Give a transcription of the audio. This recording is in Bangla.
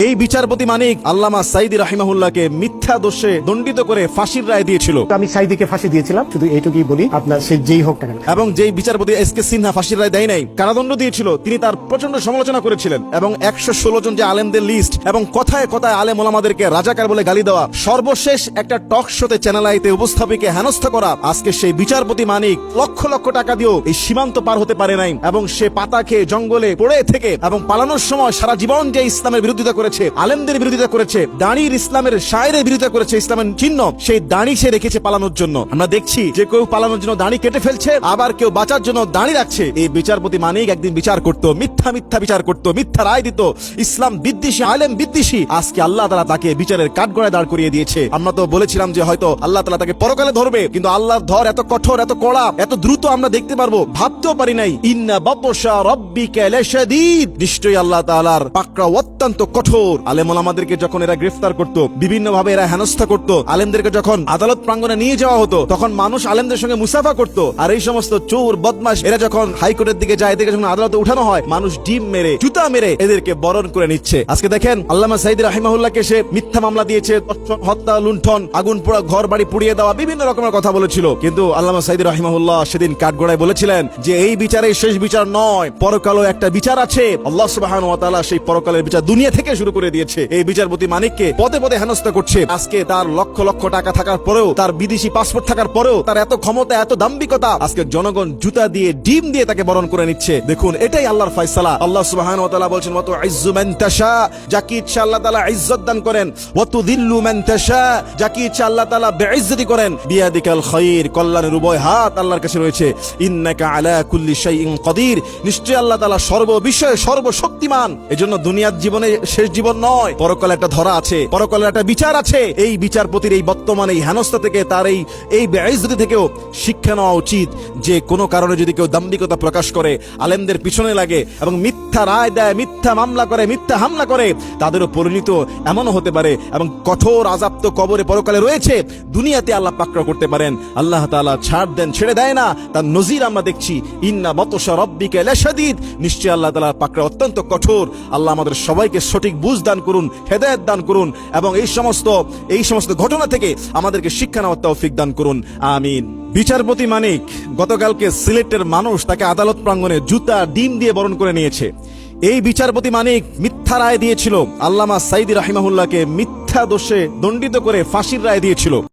এই বিচারপতি মানিক আল্লামা সাইদি রাহিমাহুল্লাহকে মিথ্যা দোষে দণ্ডিত করে ফাঁসির রায় দিয়েছিল। আমি সাইদিকে ফাঁসি দিয়েছিলাম, শুধু এইটুকুই বলি, আপনার সে যেই হোক না কেন। এবং যেই বিচারপতি এসকে সিনহা ফাঁসির রায় দেয় নাই, কারাদণ্ড দিয়েছিল, তিনি তার প্রচন্ড সমালোচনা করেছিলেন এবং 116 জন যে আলেমদের লিস্ট এবং কথায় কথায় আলেম ওলামাদেরকে রাজাকার বলে গালি দেওয়া, সর্বশেষ একটা টক শোতে চ্যানেল আইতে উপস্থাপিকে হেনস্থা করা, আজকে সেই বিচারপতি মানিক লক্ষ লক্ষ টাকা দিয়েও এই সীমান্ত পার হতে পারে নাই এবং সে পাতা খেয়ে জঙ্গলে পড়ে থেকে এবং পালানোর সময় সারা জীবন যে ইসলামের বিরোধিতা করেছে, আলেমদের বিরোধিতা করেছে, দাঁড়ির ইসলামের শায়েরের বিরোধিতা করেছে, ইসলামের চিহ্ন সেই দাঁড়ি সে রেখেছে পালানোর জন্য। আমরা দেখছি যে কেউ পালানোর জন্য দাঁড়ি কেটে ফেলছে, আবার কেউ বাঁচার জন্য দাঁড়ি রাখছে। এই বিচারপতি মানিক একদিন বিচার করতো, মিথ্যা মিথ্যা বিচার করতো, মিথ্যা রায় দিত, ইসলাম বিদ্বেষী, আলেম বিদ্বেষী। আজকে আল্লাহ তাআলা তাকে বিচারের কাঠগড়ায় দাঁড় করিয়ে দিয়েছে। আমরা তো বলেছিলাম যে হয়তো আল্লাহ তাআলা তাকে পরকালে ধরবে, কিন্তু আল্লাহর ধর এত কঠোর, এত কড়া, এত দ্রুত আমরা দেখতে পারবো ভাবতেও পারি নাই। ইন্না বাতশা রাব্বিকা লাশাদীদ, নিশ্চয়ই আল্লাহ তাআলার পাকড়াও অত্যন্ত কঠোর। আলেম ওলামাদেরকে যখন এরা গ্রেফতার করত, বিভিন্ন ভাবে এরা হেনস্থা করত, আলেমদেরকে যখন আদালত প্রাঙ্গণে নিয়ে যাওয়া হতো, তখন মানুষ আলেমদের সঙ্গে মুসাফা করত। আর এই সমস্ত চোর বদমাশ এরা যখন হাইকোর্টের দিকে যায়, এদেরকে যখন আদালতে উঠানো হয়, মানুষ ডিম মেরে, জুতা মেরে এদেরকে বরণ করে নিচ্ছে। আজকে দেখেন আল্লামা সাইদি রাহিমাহুল্লাহকে সে মিথ্যা মামলা দিয়েছে, হত্যা, লুণ্ঠন, আগুন পোড়া, ঘর বাড়ি পুড়িয়ে দেওয়া, বিভিন্ন রকমের কথা বলেছিল। কিন্তু আল্লামা সাইদি রাহিমাহুল্লাহ সেদিন কাঠগড়ায় বলেছিলেন যে এই বিচারে শেষ বিচার নয়, পরকালও একটা বিচার আছে। আল্লাহ সুবহানাহু ওয়া তাআলা সেই পরকালের বিচার দুনিয়া থেকে শুরু করে দিয়েছে। এই বিচারপতি মানিককে পদে পদে হেনস্থা করছে। আজকে তার লক্ষ লক্ষ টাকা থাকার পরেও, তার বিদেশি পাসপোর্ট থাকার পরেও, তার এত ক্ষমতা, এত দাম্ভিকতা, আজকে জনগণ জুতা দিয়ে, ডিম দিয়ে তাকে বরণ করে নিচ্ছে। দেখুন, এটাই আল্লাহর ফয়সালা। আল্লাহ সুবহানাহু ওয়া তাআলা বলেছেন, ওয়া তুইজ্জু মান তাশা, যাকে ইচ্ছা আল্লাহ তাআলা ইজ্জত দান করেন, ওয়া তুযিল্লু মান তাশা, যাকে ইচ্ছা আল্লাহ তাআলা বেইজ্জতি করেন। বিয়াদিকাল খায়র, কল্যাণের উভয় হাত আল্লাহর কাছে রয়েছে। ইন্নাকা আলা কুল্লি শাইইন কাদির, নিশ্চয়ই আল্লাহ তাআলা সর্ববিষয়ে সর্বশক্তিমান। এজন্য দুনিয়ার জীবনে শেষ জীবন নয়, পরকালে একটা ধরা আছে, পরকালের একটা বিচার আছে। এই বিচারপতির এই বর্তমানে এই হেনস্থা থেকে, তার এই বেইজ্জতি থেকেও শিক্ষা নেওয়া উচিত যে কোনো কারণে যদি কেউ দাম্ভিকতা প্রকাশ করে, আলেমদের পিছনে লাগে এবং মিথ্যা রায় দেয়, মিথ্যা মামলা করে, মিথ্যা হামলা করে, তাদেরও পরিণত এমনও হতে পারে এবং কঠোর আযাব তো কবরে পরকালে রয়েছে, দুনিয়াতে আল্লাহ পাকড়াও করতে পারেন। আল্লাহ তাআলা ছাড় দেন, ছেড়ে দেয় না, তার নজির আমরা দেখছি। ইন্না বাতশা রাব্বিকা লাশাদীদ, নিশ্চয়ই আল্লাহ তাআলার পাকড়াও অত্যন্ত কঠোর। আল্লাহ আমাদের সবাইকে সঠিক বুঝ দান করুন, হেদায়েত দান করুন এবং এই সমস্ত ঘটনা থেকে আমাদেরকে শিক্ষা নেওয়ার তৌফিক দান করুন, আমিন। বিচারপতি মানিক গতকালকে সিলেটের মানুষ তাকে আদালত প্রাঙ্গণে জুতা, ডিম দিয়ে বরণ করে নিয়েছে। এই বিচারপতি মানিক মিথ্যা রায় দিয়েছিল, আল্লামা সাইদি রাহিমাহুল্লাহকে মিথ্যা দোষে দণ্ডিত করে ফাঁসির রায় দিয়েছিল।